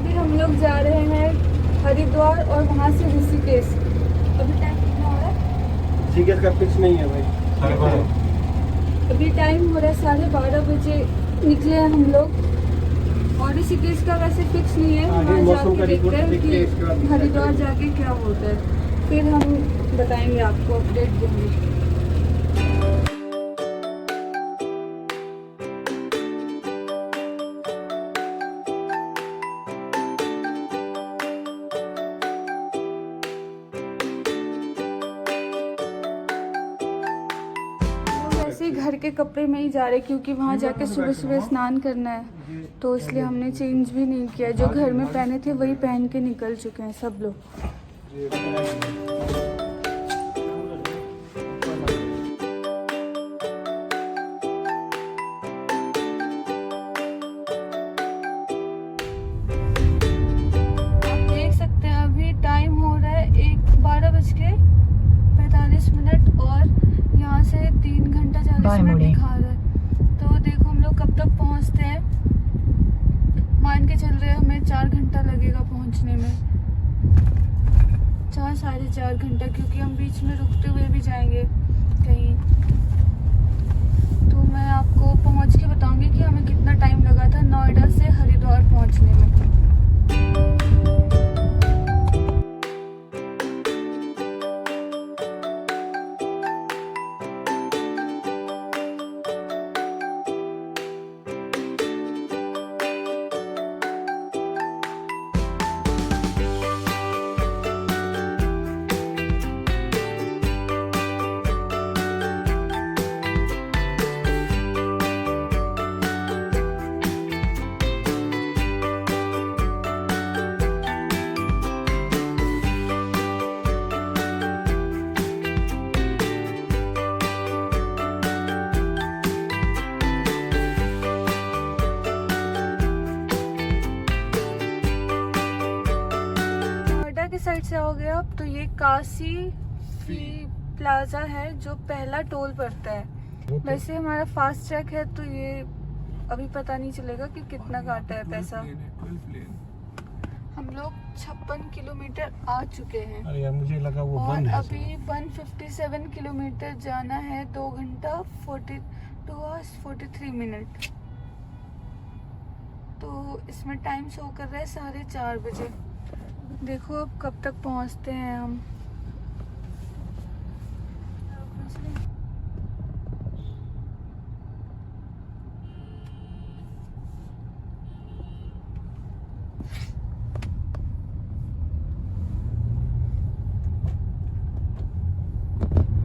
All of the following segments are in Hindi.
अभी हम लोग जा रहे हैं हरिद्वार और वहाँ से ऋषिकेश। अभी टाइम कितना हो रहा है? ऋषिकेश का फिक्स नहीं है भाई। अभी टाइम हो रहा है 12:30 बजे निकले हैं हम लोग। और ऋषिकेश का वैसे फिक्स नहीं है, वहाँ जाके देखते हैं कि हरिद्वार जाके क्या होता है, फिर हम बताएंगे आपको, अपडेट देंगे। ऐसे ही घर के कपड़े में ही जा रहे क्योंकि वहाँ जाके सुबह सुबह स्नान करना है, तो इसलिए हमने चेंज भी नहीं किया। जो घर में पहने थे वही पहन के निकल चुके हैं सब लोग। आप देख सकते हैं अभी टाइम हो रहा है 12:45 और यहाँ से 3 घंटा 40 मिनट दिखा रहा है। तो देखो हम लोग कब तक पहुँचते हैं। मान के चल रहे हैं हमें 4 घंटा लगेगा पहुँचने में, 4 साढ़े 4 घंटा, क्योंकि हम बीच में रुकते हुए भी जाएंगे कहीं। तो मैं आपको पहुँच के बताऊंगी कि हमें कितना टाइम लगा था नोएडा से हरिद्वार पहुँचने में। साइड से आओगे आप तो ये काशी प्लाजा है जो पहला टोल पड़ता है। वैसे हमारा फास्ट ट्रैक है तो ये अभी पता नहीं चलेगा कि कितना काटा है पैसा। हम लोग 56 किलोमीटर आ चुके हैं। अरे यार मुझे लगा वो और बंद है। अभी 157 किलोमीटर जाना है, 2 घंटा 43 मिनट। तो इसमें टाइम शो कर रहा है 4:30 बजे। देखो अब कब तक पहुंचते हैं हम।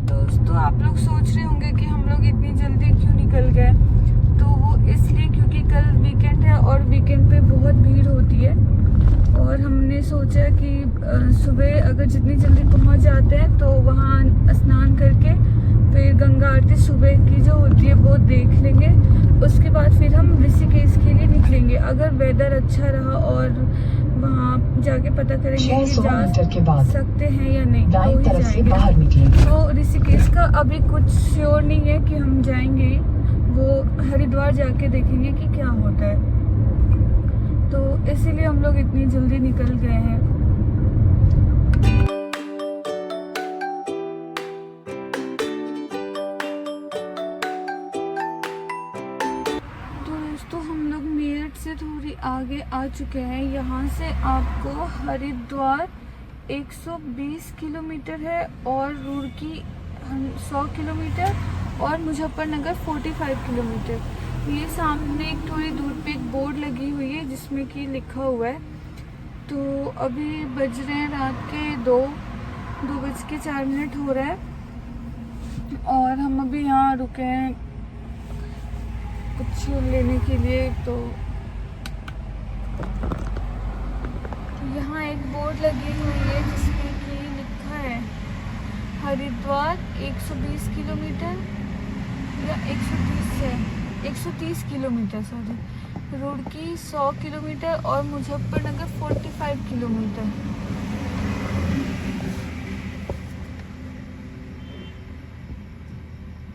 दोस्तों आप लोग सोच रहे होंगे कि हम लोग इतनी जल्दी क्यों निकल गए, तो वो इसलिए क्योंकि कल वीकेंड है और वीकेंड पे बहुत भीड़ होती है। और हमने सोचा कि सुबह अगर जितनी जल्दी पहुंच जाते हैं तो वहाँ स्नान करके फिर गंगा आरती सुबह की जो होती है वो देख लेंगे। उसके बाद फिर हम ऋषिकेश के लिए निकलेंगे। अगर वेदर अच्छा रहा और वहाँ जाके पता करेंगे कि जा सकते हैं या नहीं तो ही जाएंगे। तो ऋषिकेश का अभी कुछ श्योर नहीं है कि हम जाएंगे, वो हरिद्वार जाके देखेंगे कि क्या होता है। तो इसीलिए हम लोग इतनी जल्दी निकल गए हैं। तो दोस्तों हम लोग मेरठ से थोड़ी आगे आ चुके हैं। यहाँ से आपको हरिद्वार 120 किलोमीटर है और रुड़की 100 किलोमीटर और मुजफ्फरनगर 45 किलोमीटर। ये सामने एक थोड़ी दूर पे एक बोर्ड लगी हुई है जिसमें कि लिखा हुआ है। तो अभी बज रहे हैं रात के 2:04 हो रहा है और हम अभी यहाँ रुके हैं कुछ लेने के लिए। तो यहाँ एक बोर्ड लगी हुई है जिसमें कि लिखा है हरिद्वार 120 किलोमीटर या 130 किलोमीटर सॉरी, रुड़की 100 किलोमीटर और मुजफ्फरनगर 45 किलोमीटर।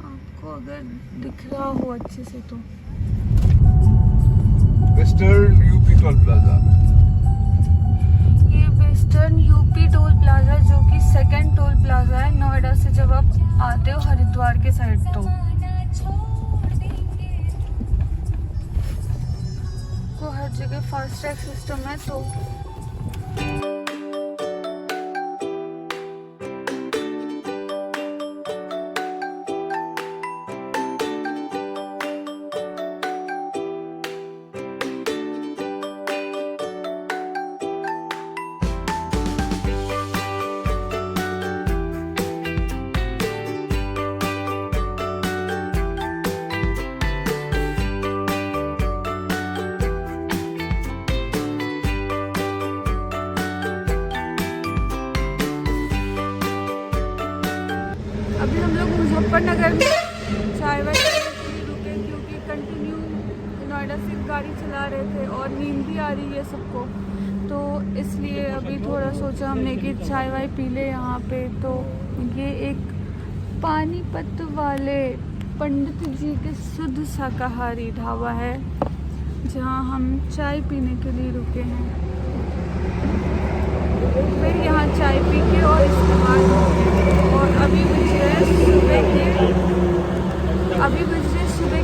आपको अगर दिख रहा हो अच्छे से तो western UP toll plaza. Eastern UP toll plaza, जो कि सेकंड टोल प्लाजा है नोएडा से जब आप आते हो हरिद्वार के साइड। तो हर जगह फास्ट ट्रैक सिस्टम है। तो अभी हम लोग मुजफ्फरनगर में चाय वाय के लिए रुके, क्योंकि कंटिन्यू नोएडा से गाड़ी चला रहे थे और नींद भी आ रही है सबको। तो इसलिए अभी थोड़ा सोचा हमने कि चाय वाय पी ले यहाँ पे। तो ये एक पानीपत वाले पंडित जी के शुद्ध शाकाहारी ढाबा है, जहाँ हम चाय पीने के लिए रुके हैं। फिर यहाँ चाय पी के और इसके बाद और अभी बज रहे सुबह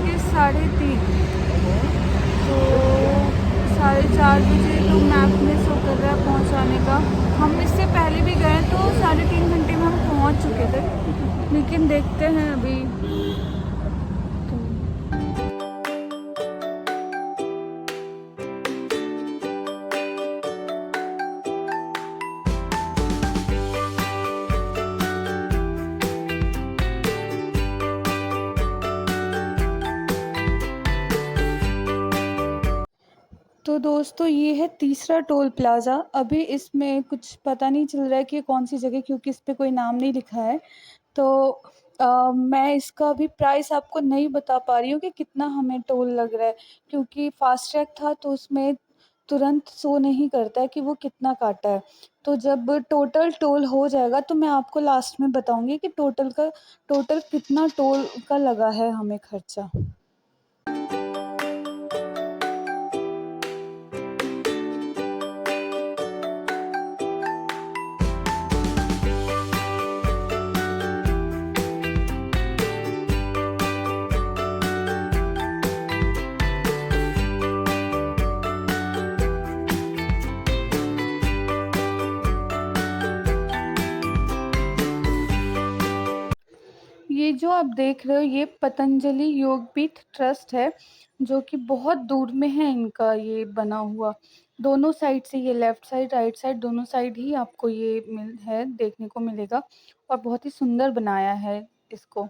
के 3:30। तो 4:30 बजे तो मैप में शो कर रहा है पहुँचाने का। हम इससे पहले भी गए तो 3.5 घंटे में हम पहुँच चुके थे, लेकिन देखते हैं अभी। तो दोस्तों ये है तीसरा टोल प्लाज़ा। अभी इसमें कुछ पता नहीं चल रहा है कि कौन सी जगह, क्योंकि इस पे कोई नाम नहीं लिखा है। तो मैं इसका अभी प्राइस आपको नहीं बता पा रही हूँ कि कितना हमें टोल लग रहा है, क्योंकि फास्ट ट्रैक था तो उसमें तुरंत शो नहीं करता है कि वो कितना काटा है। तो जब टोटल टोल हो जाएगा तो मैं आपको लास्ट में बताऊँगी कि टोटल कितना टोल का लगा है हमें खर्चा। ये जो आप देख रहे हो ये पतंजलि योगपीठ ट्रस्ट है, जो कि बहुत दूर में है इनका ये बना हुआ। दोनों साइड से, ये लेफ़्ट साइड राइट साइड दोनों साइड ही आपको ये देखने को मिलेगा, और बहुत ही सुंदर बनाया है इसको।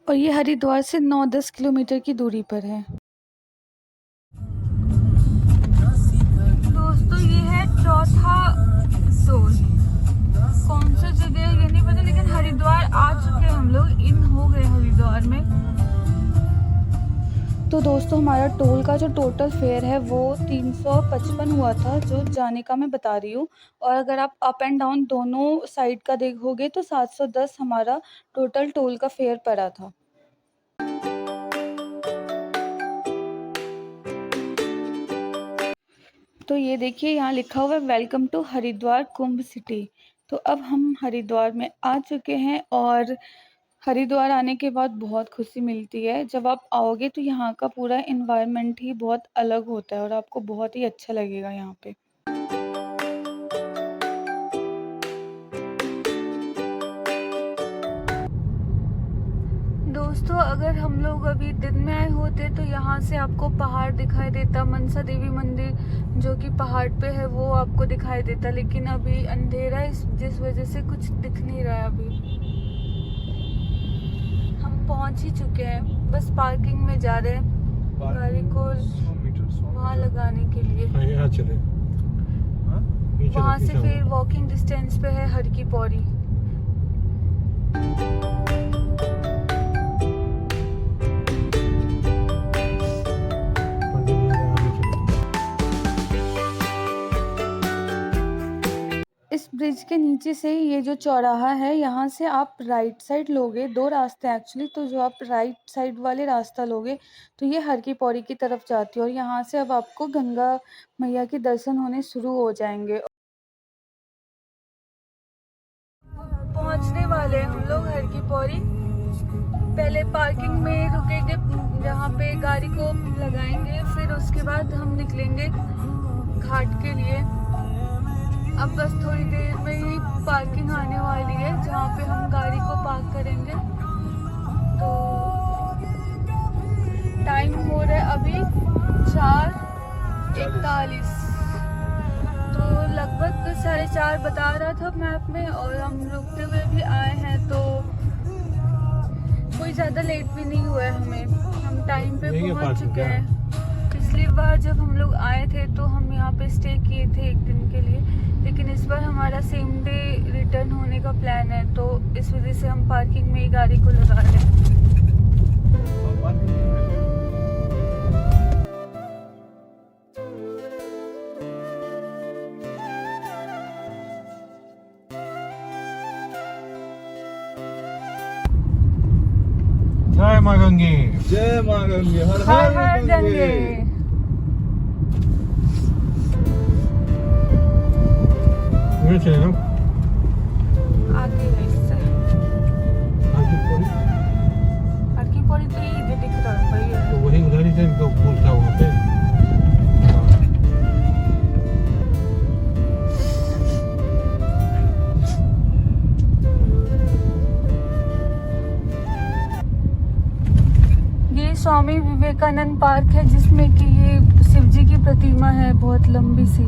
और ये हरिद्वार से 9-10 किलोमीटर की दूरी पर है। दोस्तों ये है चौथा टोल। कौन सा जगह है ये नहीं पता, लेकिन हरिद्वार आ चुके हैं हम लोग, इन हो गए हरिद्वार में। तो दोस्तों हमारा टोल का जो टोटल फेयर है वो 355 हुआ था, जो जाने का मैं बता रही हूँ। और अगर आप अप एंड डाउन दोनों साइड का देखोगे तो 710 हमारा टोटल टोल का फेयर पड़ा था। तो ये देखिए यहाँ लिखा हुआ है welcome to Haridwar Kumbh city. तो अब हम हरिद्वार में आ चुके हैं, और हरिद्वार आने के बाद बहुत खुशी मिलती है। जब आप आओगे तो यहाँ का पूरा एनवायरनमेंट ही बहुत अलग होता है और आपको बहुत ही अच्छा लगेगा यहाँ पे। दोस्तों अगर हम लोग अभी दिन में आए होते तो यहाँ से आपको पहाड़ दिखाई देता, मनसा देवी मंदिर जो कि पहाड़ पे है वो आपको दिखाई देता, लेकिन अभी अंधेरा है जिस वजह से कुछ दिख नहीं रहा है। अभी हम पहुँच ही चुके हैं, बस पार्किंग में जा रहे हैं गाड़ी को वहाँ लगाने के लिए। यहाँ चले, वहाँ से फिर वॉकिंग डिस्टेंस पे है हर की पौड़ी। इस ब्रिज के नीचे से ये जो चौराहा है, यहाँ से आप राइट साइड लोगे, दो रास्ते एक्चुअली। तो जो आप राइट साइड वाले रास्ता लोगे तो ये हर की पौड़ी की तरफ जाती है, और यहाँ से अब आपको गंगा मैया के दर्शन होने शुरू हो जाएंगे। गए हम लोग हर की पौड़ी। पहले पार्किंग में रुकेंगे जहाँ पे गाड़ी को लगाएंगे, फिर उसके बाद हम निकलेंगे घाट के लिए। अब बस थोड़ी देर में ही पार्किंग आने वाली है जहाँ पे हम गाड़ी को पार्क करेंगे। तो टाइम हो रहा है अभी 4:41, तो लगभग 4:30 बता रहा था मैप में, और हम रुकते हुए भी आए हैं तो कोई ज़्यादा लेट भी नहीं हुआ है हमें, हम टाइम पे पहुंच चुके हैं। पिछली बार जब हम लोग आए थे तो हम यहाँ पे स्टे किए थे 1 दिन के लिए, लेकिन इस बार हमारा सेम डे रिटर्न होने का प्लान है, तो इस वजह से हम पार्किंग में ही गाड़ी को लगा रहे हैं। जय माँ गंगे। जय माँ गंगे, हर हर हर गंगे। वहीं चले ना आगे है इससे आगे पौड़ी, हर की पौड़ी तो ये दिख रहा है भैया। तो वही उधर ही से तो पुल था वहाँ पे। ये स्वामी विवेकानंद पार्क है जिसमें कि ये शिव जी की प्रतिमा है बहुत लंबी सी।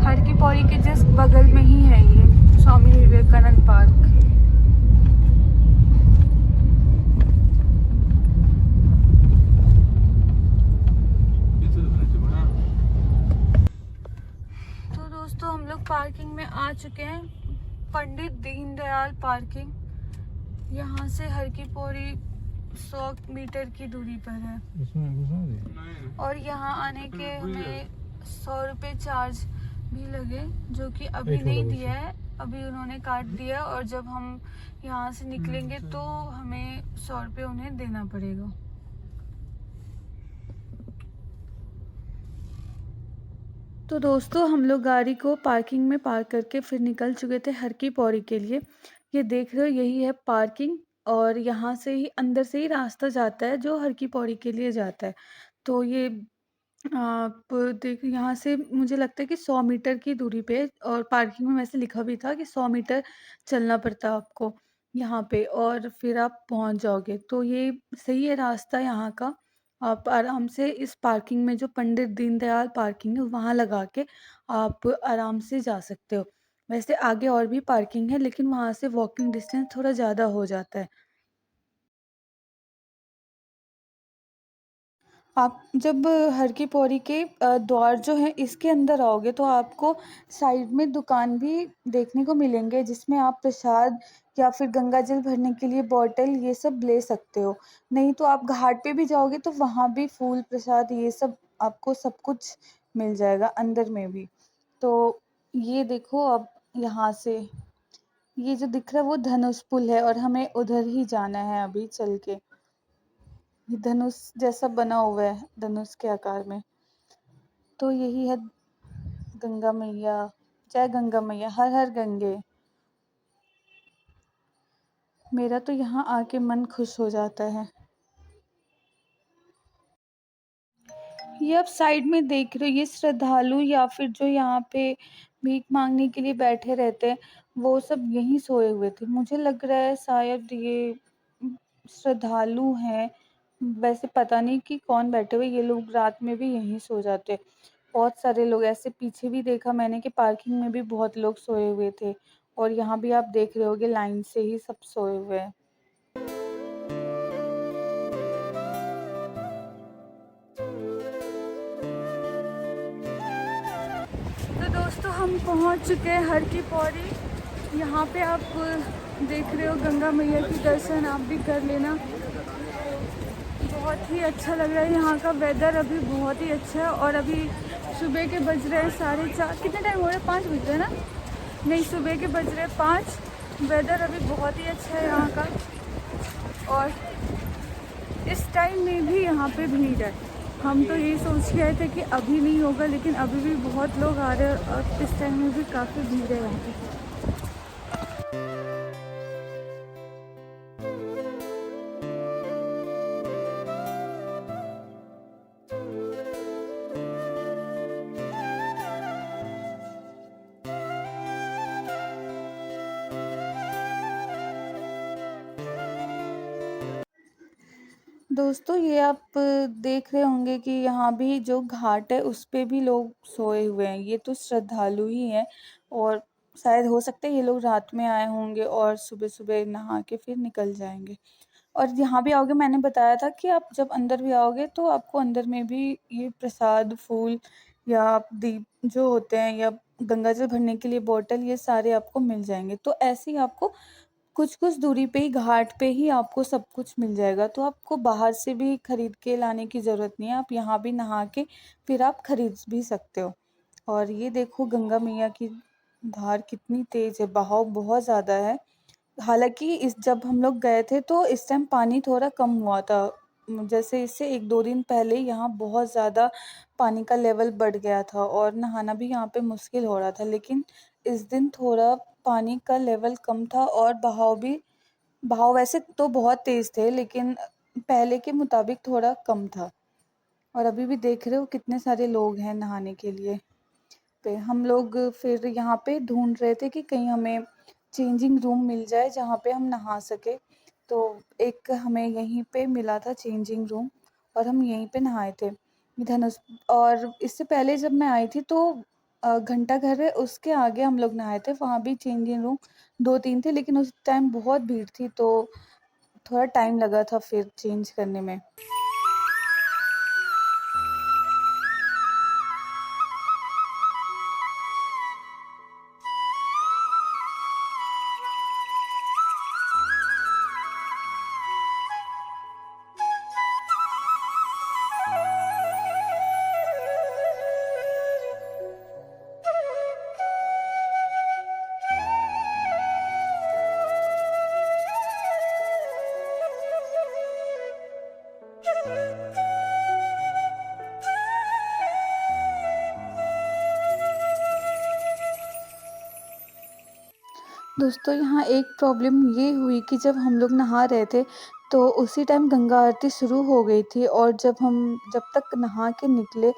हर की पौड़ी के जस्ट बगल में ही है ये स्वामी विवेकानंद पार्क। तो दोस्तों हम लोग पार्किंग में आ चुके हैं, पंडित दीनदयाल पार्किंग। यहाँ से हर की पौड़ी 100 मीटर की दूरी पर है, इसमें घुसा दे। और यहाँ आने के हमें 100 रुपये चार्ज भी लगे, जो कि अभी नहीं दिया है, अभी उन्होंने काट दिया, और जब हम यहाँ से निकलेंगे तो हमें 100 रुपये उन्हें देना पड़ेगा। तो दोस्तों हम लोग गाड़ी को पार्किंग में पार्क करके फिर निकल चुके थे हर की पौड़ी के लिए। ये देख रहे हो यही है पार्किंग, और यहाँ से ही अंदर से ही रास्ता जाता है जो हर की पौड़ी के लिए जाता है। तो ये आप देख यहाँ से मुझे लगता है कि 100 मीटर की दूरी पे, और पार्किंग में वैसे लिखा भी था कि 100 मीटर चलना पड़ता है आपको यहाँ पे, और फिर आप पहुँच जाओगे। तो ये सही है रास्ता यहाँ का, आप आराम से इस पार्किंग में जो पंडित दीनदयाल पार्किंग है वहाँ लगा के आप आराम से जा सकते हो। वैसे आगे और भी पार्किंग है, लेकिन वहाँ से वॉकिंग डिस्टेंस थोड़ा ज़्यादा हो जाता है। आप जब हर की पौड़ी के द्वार जो है इसके अंदर आओगे तो आपको साइड में दुकान भी देखने को मिलेंगे, जिसमें आप प्रसाद या फिर गंगा जल भरने के लिए बॉटल ये सब ले सकते हो। नहीं तो आप घाट पे भी जाओगे तो वहाँ भी फूल प्रसाद ये सब आपको सब कुछ मिल जाएगा अंदर में भी। तो ये देखो, अब यहाँ से ये जो दिख रहा है वो धनुष पुल है, और हमें उधर ही जाना है अभी चल के। ये धनुष जैसा बना हुआ है धनुष के आकार में। तो यही है गंगा मैया। जय गंगा मैया, हर हर गंगे। मेरा तो यहाँ आके मन खुश हो जाता है। ये आप साइड में देख रहे हो, ये श्रद्धालु या फिर जो यहाँ पे भीख मांगने के लिए बैठे रहते हैं वो सब यहीं सोए हुए थे। मुझे लग रहा है शायद ये श्रद्धालु हैं, वैसे पता नहीं कि कौन बैठे हुए। ये लोग रात में भी यहीं सो जाते हैं। बहुत सारे लोग ऐसे पीछे भी देखा मैंने कि पार्किंग में भी बहुत लोग सोए हुए थे, और यहाँ भी आप देख रहे होगे लाइन से ही सब सोए हुए हैं। तो दोस्तों हम पहुँच चुके हैं हर की पौड़ी। यहाँ पे आप देख रहे हो गंगा मैया की दर्शन आप भी कर लेना। बहुत ही अच्छा लग रहा है, यहाँ का वेदर अभी बहुत ही अच्छा है। और अभी सुबह के बज रहे हैं 4:30, कितने टाइम हो रहा है, 5 बज रहे हैं ना, नहीं सुबह के बज रहे हैं 5। वेदर अभी बहुत ही अच्छा है यहाँ का, और इस टाइम में भी यहाँ पे भीड़ है। हम तो यही सोच के आए थे कि अभी नहीं होगा, लेकिन अभी भी बहुत लोग आ रहे हैं, और इस टाइम में भी काफ़ी भीड़ है यहाँ पे। दोस्तों ये आप देख रहे होंगे कि यहाँ भी जो घाट है उस पे भी लोग सोए हुए हैं। ये तो श्रद्धालु ही हैं और शायद हो सकता है ये लोग रात में आए होंगे और सुबह-सुबह नहा के फिर निकल जाएँगे। और यहाँ भी आओगे, मैंने बताया था कि आप जब अंदर भी आओगे तो आपको अंदर में भी ये प्रसाद, फूल या दीप जो होते हैं या गंगा जल भरने के लिए बॉटल, ये सारे आपको मिल जाएँगे। तो ऐसे ही आपको कुछ-कुछ दूरी पे ही, घाट पे ही आपको सब कुछ मिल जाएगा, तो आपको बाहर से भी खरीद के लाने की ज़रूरत नहीं है, आप यहाँ भी नहा के फिर आप खरीद भी सकते हो। और ये देखो गंगा मैया की धार कितनी तेज़ है, बहाव बहुत ज़्यादा है। हालाँकि इस जब हम लोग गए थे तो इस टाइम पानी थोड़ा कम हुआ था। जैसे इससे 1-2 दिन पहले यहाँ बहुत ज़्यादा पानी का लेवल बढ़ गया था और नहाना भी यहाँ पे मुश्किल हो रहा था। लेकिन इस दिन थोड़ा पानी का लेवल कम था और बहाव वैसे तो बहुत तेज़ थे, लेकिन पहले के मुताबिक थोड़ा कम था। और अभी भी देख रहे हो कितने सारे लोग हैं नहाने के लिए। पे हम लोग फिर यहाँ पे ढूँढ रहे थे कि कहीं हमें चेंजिंग रूम मिल जाए जहाँ पे हम नहा सकें। तो एक हमें यहीं पे मिला था चेंजिंग रूम और हम यहीं पे नहाए थे। धनुष और इससे पहले जब मैं आई थी तो घंटा घर है उसके आगे हम लोग नहाए थे, वहाँ भी चेंजिंग रूम 2-3 थे, लेकिन उस टाइम बहुत भीड़ थी तो थोड़ा टाइम लगा था फिर चेंज करने में। दोस्तों यहाँ एक प्रॉब्लम ये हुई कि जब हम लोग नहा रहे थे तो उसी टाइम गंगा आरती शुरू हो गई थी और जब तक नहा के निकले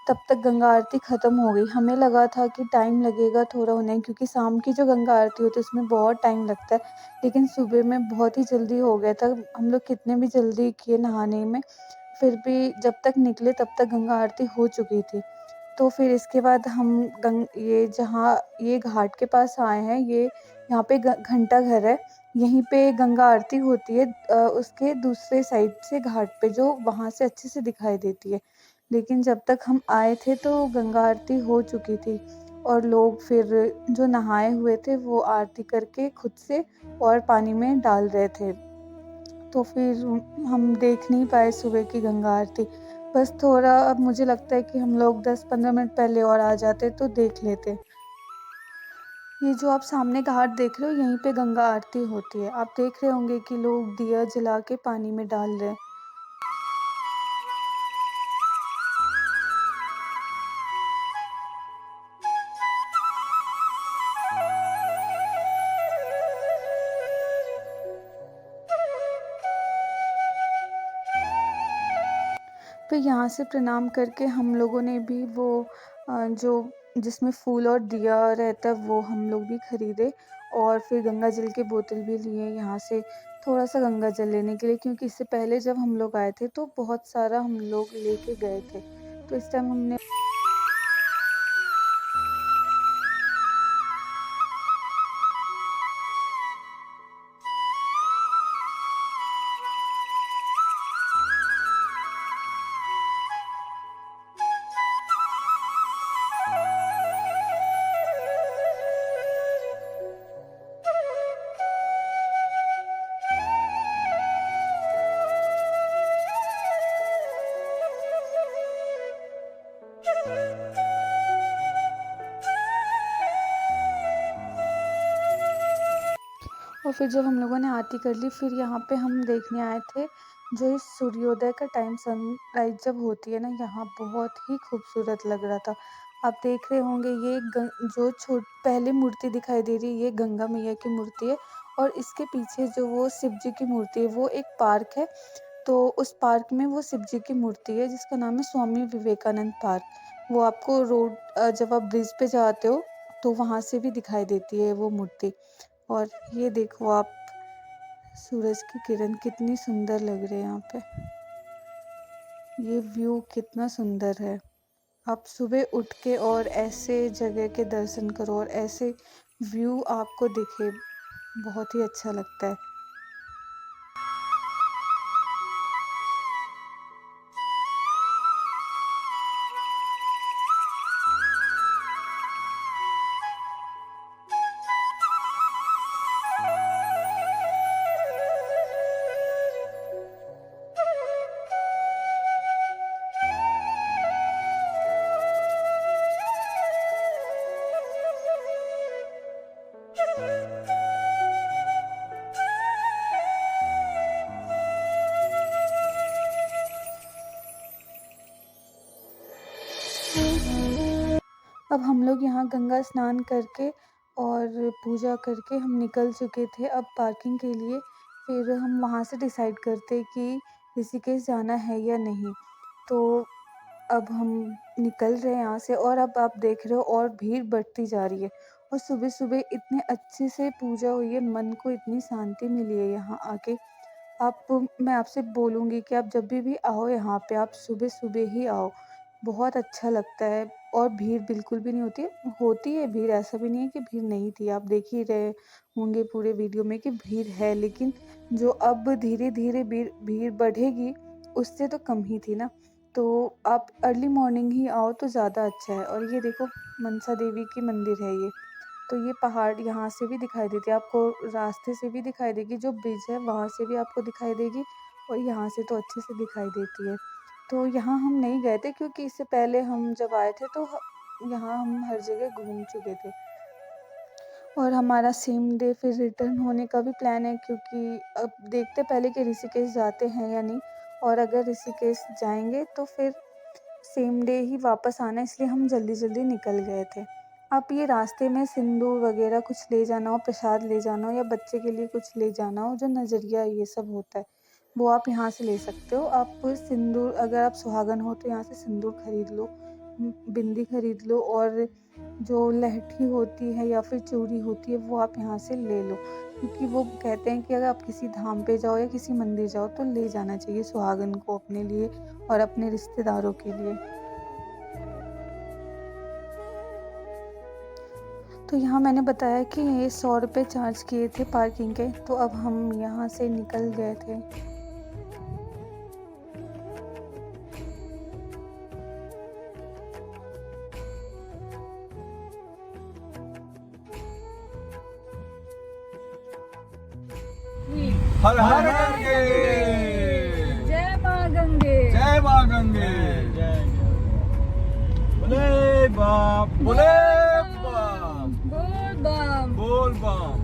तब तक गंगा आरती ख़त्म हो गई। हमें लगा था कि टाइम लगेगा थोड़ा होने, क्योंकि शाम की जो गंगा आरती होती है उसमें बहुत टाइम लगता है, लेकिन सुबह में बहुत ही जल्दी हो गया था। हम लोग कितने भी जल्दी किए नहाने में, फिर भी जब तक निकले तब तक गंगा आरती हो चुकी थी। तो फिर इसके बाद हम ये जहाँ ये घाट के पास आए हैं, ये यहाँ पे घंटा घर है, यहीं पे गंगा आरती होती है उसके दूसरे साइड से घाट पे, जो वहाँ से अच्छे से दिखाई देती है। लेकिन जब तक हम आए थे तो गंगा आरती हो चुकी थी और लोग फिर जो नहाए हुए थे वो आरती करके खुद से और पानी में डाल रहे थे। तो फिर हम देख नहीं पाए सुबह की गंगा आरती। बस थोड़ा, अब मुझे लगता है कि हम लोग 10-15 मिनट पहले और आ जाते तो देख लेते। ये जो आप सामने घाट देख रहे हो यहीं पे गंगा आरती होती है। आप देख रहे होंगे कि लोग दिया जला के पानी में डाल रहे हैं। फिर यहाँ से प्रणाम करके हम लोगों ने भी वो जो जिसमें फूल और दिया रहता है वो हम लोग भी खरीदे और फिर गंगा जल की बोतल भी लिए यहाँ से थोड़ा सा गंगा जल लेने के लिए, क्योंकि इससे पहले जब हम लोग आए थे तो बहुत सारा हम लोग लेके गए थे। तो इस टाइम हमने और फिर जब हम लोगों ने आरती कर ली फिर यहाँ पे हम देखने आए थे जो इस सूर्योदय का टाइम सनराइज जब होती है ना, यहाँ बहुत ही खूबसूरत लग रहा था। आप देख रहे होंगे ये जो पहले मूर्ति दिखाई दे रही है ये गंगा मैया की मूर्ति है और इसके पीछे जो वो शिव जी की मूर्ति है वो एक पार्क है। तो उस पार्क में वो शिव जी की मूर्ति है जिसका नाम है स्वामी विवेकानंद पार्क। वो आपको जब आप ब्रिज पे जाते हो तो वहाँ से भी दिखाई देती है वो मूर्ति। और ये देखो आप, सूरज की किरण कितनी सुंदर लग रही है यहाँ पे। ये व्यू कितना सुंदर है। आप सुबह उठ के और ऐसे जगह के दर्शन करो और ऐसे व्यू आपको दिखे, बहुत ही अच्छा लगता है। अब हम लोग यहाँ गंगा स्नान करके और पूजा करके हम निकल चुके थे अब पार्किंग के लिए। फिर हम वहाँ से डिसाइड करते कि ऋषिकेश जाना है या नहीं। तो अब हम निकल रहे हैं यहाँ से और अब आप देख रहे हो और भीड़ बढ़ती जा रही है। और सुबह-सुबह इतने अच्छे से पूजा हुई है, मन को इतनी शांति मिली है यहाँ आके। मैं आपसे बोलूँगी कि आप जब भी आओ यहाँ पे आप सुबह-सुबह ही आओ, बहुत अच्छा लगता है और भीड़ बिल्कुल भी नहीं होती है। होती है भीड़, ऐसा भी नहीं है कि भीड़ नहीं थी, आप देख ही रहे होंगे पूरे वीडियो में कि भीड़ है, लेकिन जो अब धीरे-धीरे भीड़ बढ़ेगी, उससे तो कम ही थी ना। तो आप अर्ली मॉर्निंग ही आओ तो ज़्यादा अच्छा है। और ये देखो मनसा देवी की मंदिर है ये। तो ये पहाड़ यहाँ से भी दिखाई देती है आपको, रास्ते से भी दिखाई देगी, जो ब्रिज है वहाँ से भी आपको दिखाई देगी और यहाँ से तो अच्छे से दिखाई देती है। तो यहाँ हम नहीं गए थे क्योंकि इससे पहले हम जब आए थे तो यहाँ हम हर जगह घूम चुके थे। और हमारा सेम डे फिर रिटर्न होने का भी प्लान है, क्योंकि अब देखते पहले कि ऋषिकेश जाते हैं या नहीं। और अगर ऋषिकेश जाएंगे तो फिर सेम डे ही वापस आना, इसलिए हम जल्दी-जल्दी निकल गए थे। आप ये रास्ते में सिंदूर वगैरह कुछ ले जाना हो, प्रसाद ले जाना हो या बच्चे के लिए कुछ ले जाना हो, जो नज़रिया ये सब होता है, वो आप यहाँ से ले सकते हो। आप सिंदूर, अगर आप सुहागन हो तो यहाँ से सिंदूर खरीद लो, बिंदी खरीद लो और जो लहठी होती है या फिर चूड़ी होती है वो आप यहाँ से ले लो। क्योंकि वो कहते हैं कि अगर आप किसी धाम पे जाओ या किसी मंदिर जाओ तो ले जाना चाहिए सुहागन को अपने लिए और अपने रिश्तेदारों के लिए। तो यहाँ मैंने बताया कि ये 100 रुपये चार्ज किए थे पार्किंग के, तो अब हम यहाँ से निकल गए थे। हर हर गंगे, जय माँ गंगे। जय माँ गंगे, बोले बाप, बोले बाप, बोल बम। बोल बाप।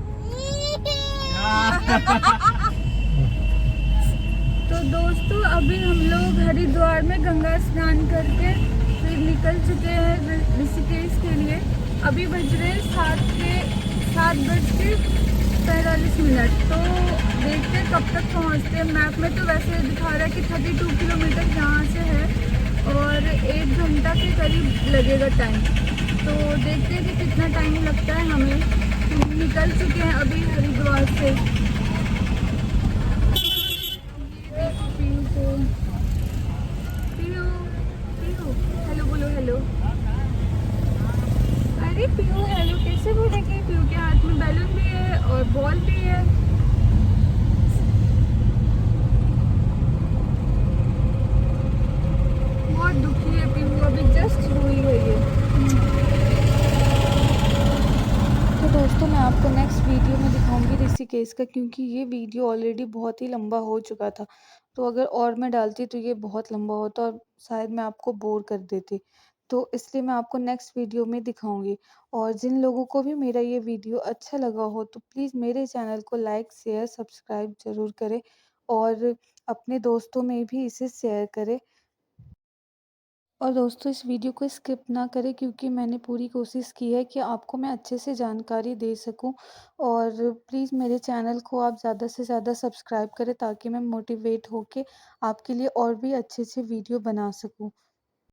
तो दोस्तों अभी हम लोग हरिद्वार में गंगा स्नान करके फिर निकल चुके हैं ऋषिकेश के लिए। अभी बज रहे हैं 7:45। तो देखते हैं कब तक पहुंचते हैं। मैप में तो वैसे दिखा रहा है कि 32 किलोमीटर यहाँ से है और 1 घंटा के करीब लगेगा टाइम। तो देखते हैं कि कितना टाइम लगता है हमें। हम निकल चुके हैं अभी हरिद्वार से। पीयू को, पीयू, पीयू हेलो बोलो, हेलो। अरे पीयू हेलो कैसे बोलेंगे? पीयू के हाथ में बैलून भी है और बॉल भी है। बहुत दुखी है पीयू, अभी जस्ट हुई है ये। तो दोस्तों मैं आपको नेक्स्ट वीडियो में दिखाऊंगी ऋषिकेश का, क्योंकि ये वीडियो ऑलरेडी बहुत ही लंबा हो चुका था। तो अगर और मैं डालती तो ये बहुत लंबा होता और शायद मैं आपको बोर कर देती। तो इसलिए मैं आपको नेक्स्ट वीडियो में दिखाऊंगी। और जिन लोगों को भी मेरा ये वीडियो अच्छा लगा हो तो प्लीज़ मेरे चैनल को लाइक, शेयर, सब्सक्राइब ज़रूर करें और अपने दोस्तों में भी इसे शेयर करें। और दोस्तों इस वीडियो को स्किप ना करें, क्योंकि मैंने पूरी कोशिश की है कि आपको मैं अच्छे से जानकारी दे सकूं। और प्लीज़ मेरे चैनल को आप ज़्यादा से ज़्यादा सब्सक्राइब करें ताकि मैं मोटिवेट होके आपके लिए और भी अच्छे वीडियो बना सकूं।